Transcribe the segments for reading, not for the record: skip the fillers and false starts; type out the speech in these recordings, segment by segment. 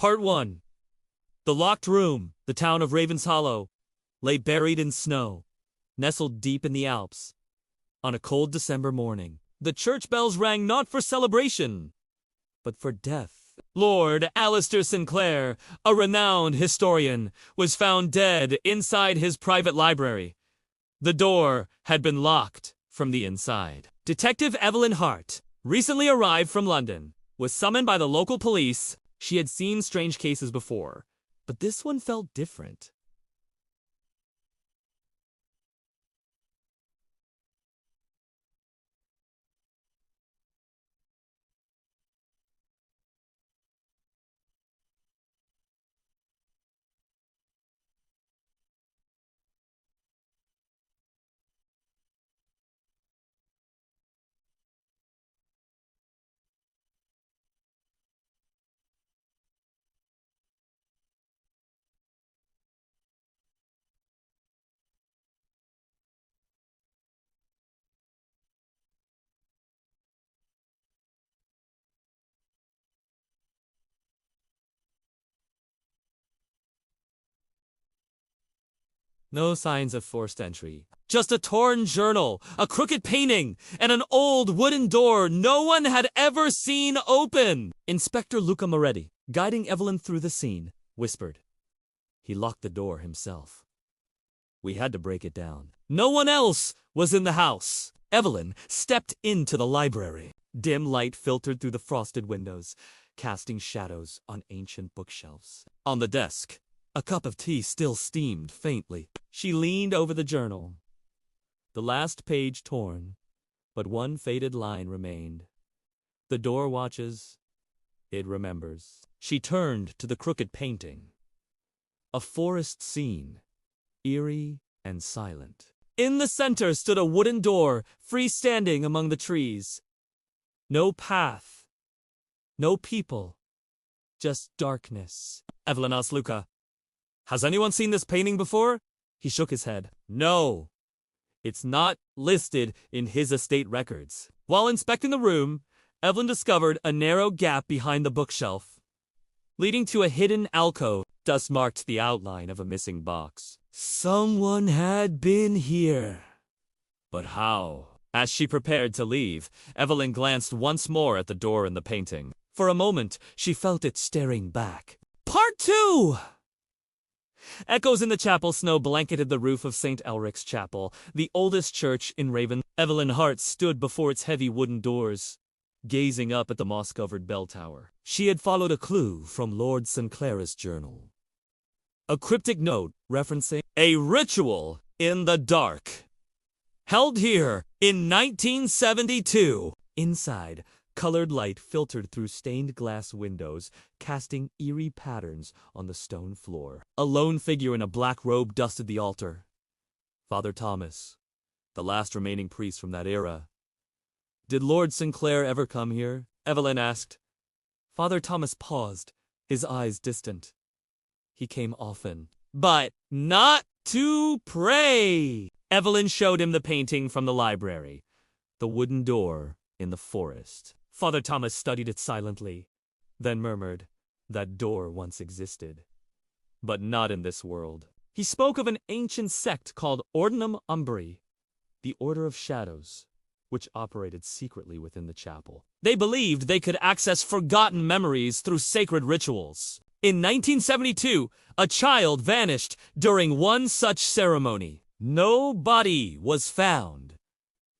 Part 1. The locked room, the town of Ravens Hollow, lay buried in snow, nestled deep in the Alps. On a cold December morning, the church bells rang not for celebration, but for death. Lord Alistair Sinclair, a renowned historian, was found dead inside his private library. The door had been locked from the inside. Detective Evelyn Hart, recently arrived from London, was summoned by the local police. She had seen strange cases before, but this one felt different. No signs of forced entry. Just a torn journal, a crooked painting, and an old wooden door no one had ever seen open. Inspector Luca Moretti, guiding Evelyn through the scene, whispered. He locked the door himself. We had to break it down. No one else was in the house. Evelyn stepped into the library. Dim light filtered through the frosted windows, casting shadows on ancient bookshelves. On the desk, a cup of tea still steamed faintly. She leaned over the journal. The last page torn, but one faded line remained. The door watches, it remembers. She turned to the crooked painting. A forest scene, eerie and silent. In the center stood a wooden door, freestanding among the trees. No path, no people, just darkness. Evelyn asked Luca, "Has anyone seen this painting before?" He shook his head. No, it's not listed in his estate records. While inspecting the room, Evelyn discovered a narrow gap behind the bookshelf, leading to a hidden alcove. Dust marked the outline of a missing box. Someone had been here. But how? As she prepared to leave, Evelyn glanced once more at the door in the painting. For a moment, she felt it staring back. Part 2! Echoes in the chapel snow blanketed the roof of St. Elric's Chapel, the oldest church in Raven. Evelyn Hart stood before its heavy wooden doors, gazing up at the moss-covered bell tower. She had followed a clue from Lord Sinclair's journal. A cryptic note referencing a ritual in the dark, held here in 1972. Inside, colored light filtered through stained glass windows, casting eerie patterns on the stone floor. A lone figure in a black robe dusted the altar. Father Thomas, the last remaining priest from that era. Did Lord Sinclair ever come here? Evelyn asked. Father Thomas paused, his eyes distant. He came often, but not to pray. Evelyn showed him the painting from the library, the wooden door in the forest. Father Thomas studied it silently, then murmured, "That door once existed, but not in this world." He spoke of an ancient sect called Ordinum Umbri, the Order of Shadows, which operated secretly within the chapel. They believed they could access forgotten memories through sacred rituals. In 1972, a child vanished during one such ceremony. No body was found.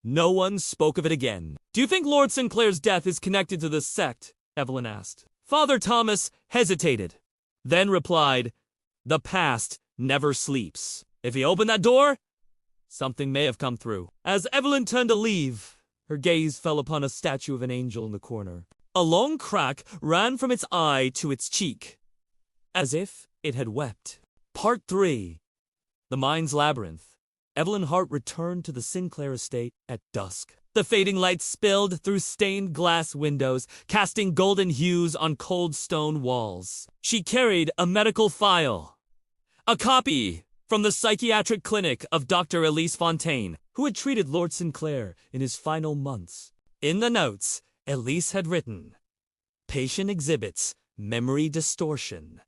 No one spoke of it again. Do you think Lord Sinclair's death is connected to this sect? Evelyn asked. Father Thomas hesitated, then replied, "The past never sleeps. If he opened that door, something may have come through." As Evelyn turned to leave, her gaze fell upon a statue of an angel in the corner. A long crack ran from its eye to its cheek, as if it had wept. Part 3. The Mind's Labyrinth. Evelyn Hart returned to the Sinclair estate at dusk. The fading light spilled through stained glass windows, casting golden hues on cold stone walls. She carried a medical file, a copy from the psychiatric clinic of Dr. Elise Fontaine, who had treated Lord Sinclair in his final months. In the notes, Elise had written, "Patient exhibits memory distortion.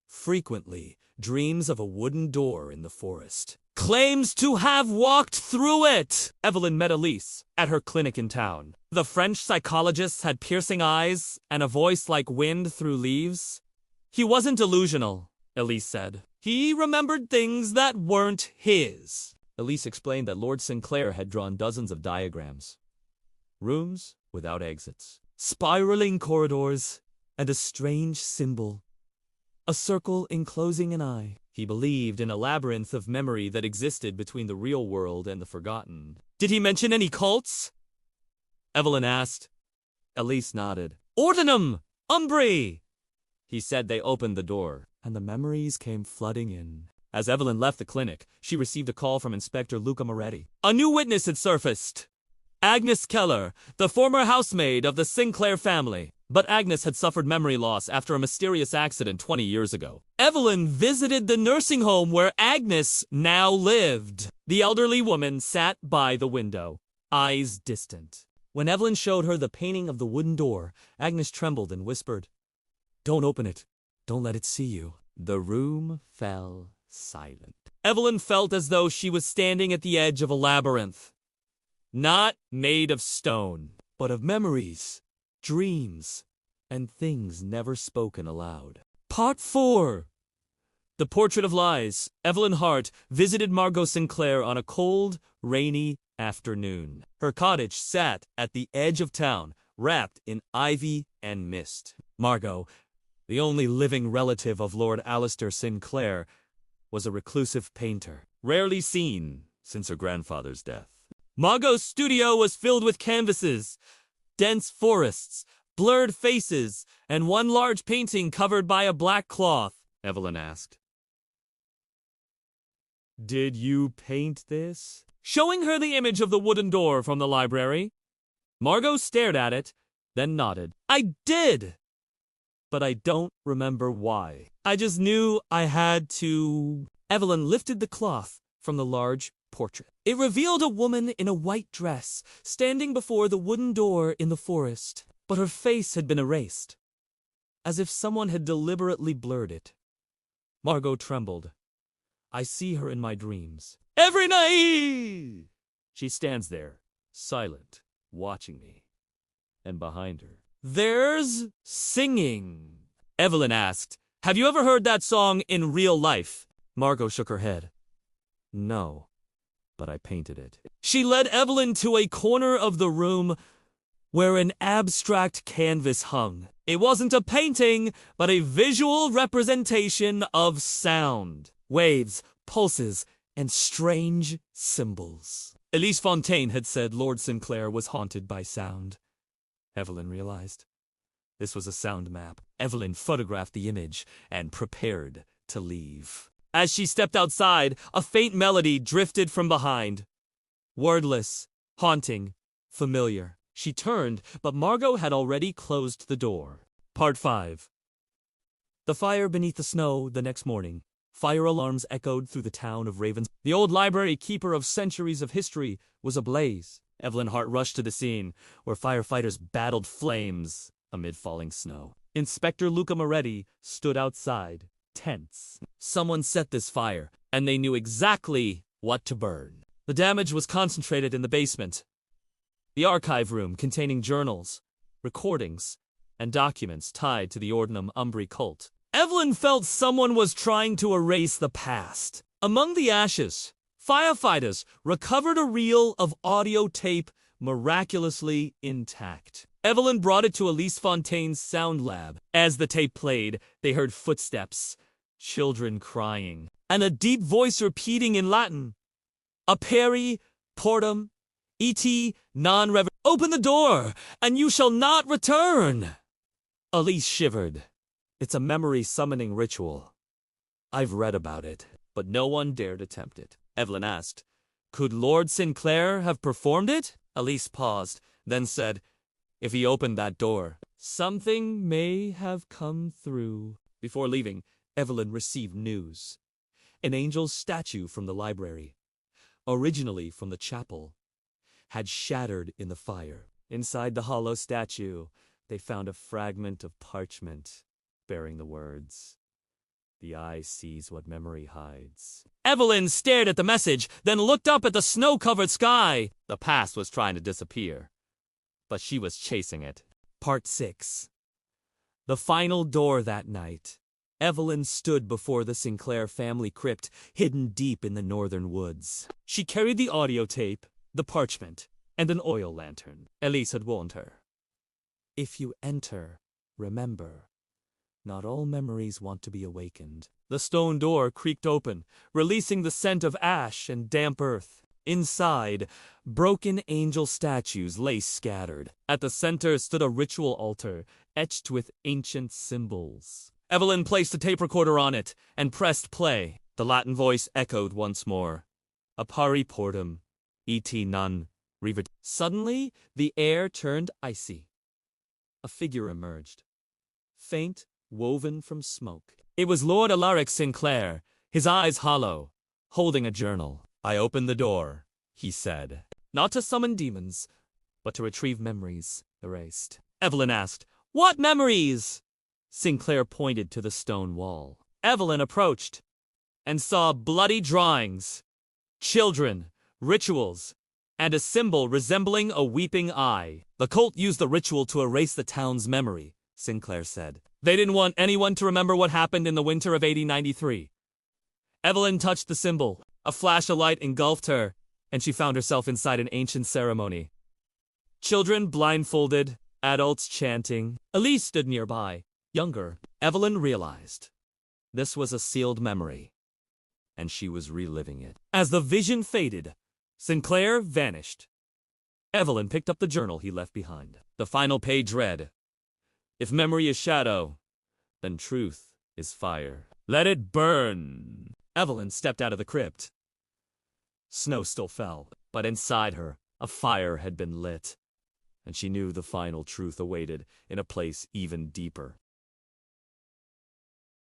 Frequently dreams of a wooden door in the forest. Claims to have walked through it! Evelyn met Elise at her clinic in town. The French psychologist had piercing eyes and a voice like wind through leaves. He wasn't delusional, Elise said. He remembered things that weren't his. Elise explained that Lord Sinclair had drawn dozens of diagrams. Rooms without exits. Spiraling corridors and a strange symbol. A circle enclosing an eye. He believed in a labyrinth of memory that existed between the real world and the forgotten. Did he mention any cults? Evelyn asked. Elise nodded. Ordinum! Umbri! He said. They opened the door, and the memories came flooding in. As Evelyn left the clinic, she received a call from Inspector Luca Moretti. A new witness had surfaced. Agnes Keller, the former housemaid of the Sinclair family. But Agnes had suffered memory loss after a mysterious accident 20 years ago. Evelyn visited the nursing home where Agnes now lived. The elderly woman sat by the window, eyes distant. When Evelyn showed her the painting of the wooden door, Agnes trembled and whispered, "Don't open it. Don't let it see you." The room fell silent. Evelyn felt as though she was standing at the edge of a labyrinth. Not made of stone, but of memories, dreams, and things never spoken aloud. Part 4. The Portrait of Lies. Evelyn Hart visited Margot Sinclair on a cold, rainy afternoon. Her cottage sat at the edge of town, wrapped in ivy and mist. Margot, the only living relative of Lord Alistair Sinclair, was a reclusive painter, rarely seen since her grandfather's death. Margot's studio was filled with canvases, dense forests, blurred faces, and one large painting covered by a black cloth. Evelyn asked, "Did you paint this?" Showing her the image of the wooden door from the library. Margot stared at it, then nodded. "I did, but I don't remember why. I just knew I had to." Evelyn lifted the cloth from the large portrait. It revealed a woman in a white dress, standing before the wooden door in the forest, but her face had been erased, as if someone had deliberately blurred it. Margot trembled. "I see her in my dreams. Every night!" She stands there, silent, watching me. And behind her, there's singing. Evelyn asked, "Have you ever heard that song in real life?" Margot shook her head. "No, but I painted it." She led Evelyn to a corner of the room where an abstract canvas hung. It wasn't a painting, but a visual representation of sound. Waves, pulses, and strange symbols. Elise Fontaine had said Lord Sinclair was haunted by sound. Evelyn realized. This was a sound map. Evelyn photographed the image and prepared to leave. As she stepped outside, a faint melody drifted from behind. Wordless, haunting, familiar. She turned, but Margot had already closed the door. Part 5. The fire beneath the snow the next morning. Fire alarms echoed through the town of Ravens. The old library keeper of centuries of history was ablaze. Evelyn Hart rushed to the scene, where firefighters battled flames amid falling snow. Inspector Luca Moretti stood outside, tense. Someone set this fire, and they knew exactly what to burn. The damage was concentrated in the basement. The archive room containing journals, recordings, and documents tied to the Ordinum Umbri cult. Evelyn felt someone was trying to erase the past. Among the ashes, firefighters recovered a reel of audio tape miraculously intact. Evelyn brought it to Elise Fontaine's sound lab. As the tape played, they heard footsteps, children crying, and a deep voice repeating in Latin, "Aperi portum, et non rever. Open the door, and you shall not return." Elise shivered. It's a memory summoning ritual. I've read about it, but no one dared attempt it. Evelyn asked, "Could Lord Sinclair have performed it?" Elise paused, then said, "If he opened that door, something may have come through." Before leaving, Evelyn received news. An angel's statue from the library, originally from the chapel, had shattered in the fire. Inside the hollow statue, they found a fragment of parchment. bearing the words, "The eye sees what memory hides." Evelyn stared at the message, then looked up at the snow-covered sky. The past was trying to disappear, but she was chasing it. Part 6. The final door that night. Evelyn stood before the Sinclair family crypt, hidden deep in the northern woods. She carried the audio tape, the parchment, and an oil lantern. Elise had warned her. If you enter, remember, not all memories want to be awakened. The stone door creaked open, releasing the scent of ash and damp earth. Inside, broken angel statues lay scattered. At the center stood a ritual altar, etched with ancient symbols. Evelyn placed the tape recorder on it and pressed play. The Latin voice echoed once more. Appari portum, et non revet. Suddenly, the air turned icy. A figure emerged, faint, woven from smoke. It was Lord Alaric Sinclair, his eyes hollow, holding a journal. "I opened the door," he said. "Not to summon demons, but to retrieve memories erased." Evelyn asked, "What memories?" Sinclair pointed to the stone wall. Evelyn approached and saw bloody drawings, children, rituals, and a symbol resembling a weeping eye. "The cult used the ritual to erase the town's memory," Sinclair said. "They didn't want anyone to remember what happened in the winter of 1893. Evelyn touched the symbol. A flash of light engulfed her, and she found herself inside an ancient ceremony. Children blindfolded, adults chanting. Elise stood nearby, younger. Evelyn realized this was a sealed memory, and she was reliving it. As the vision faded, Sinclair vanished. Evelyn picked up the journal he left behind. The final page read, "If memory is shadow, then truth is fire. Let it burn." Evelyn stepped out of the crypt. Snow still fell, but inside her, a fire had been lit, and she knew the final truth awaited in a place even deeper.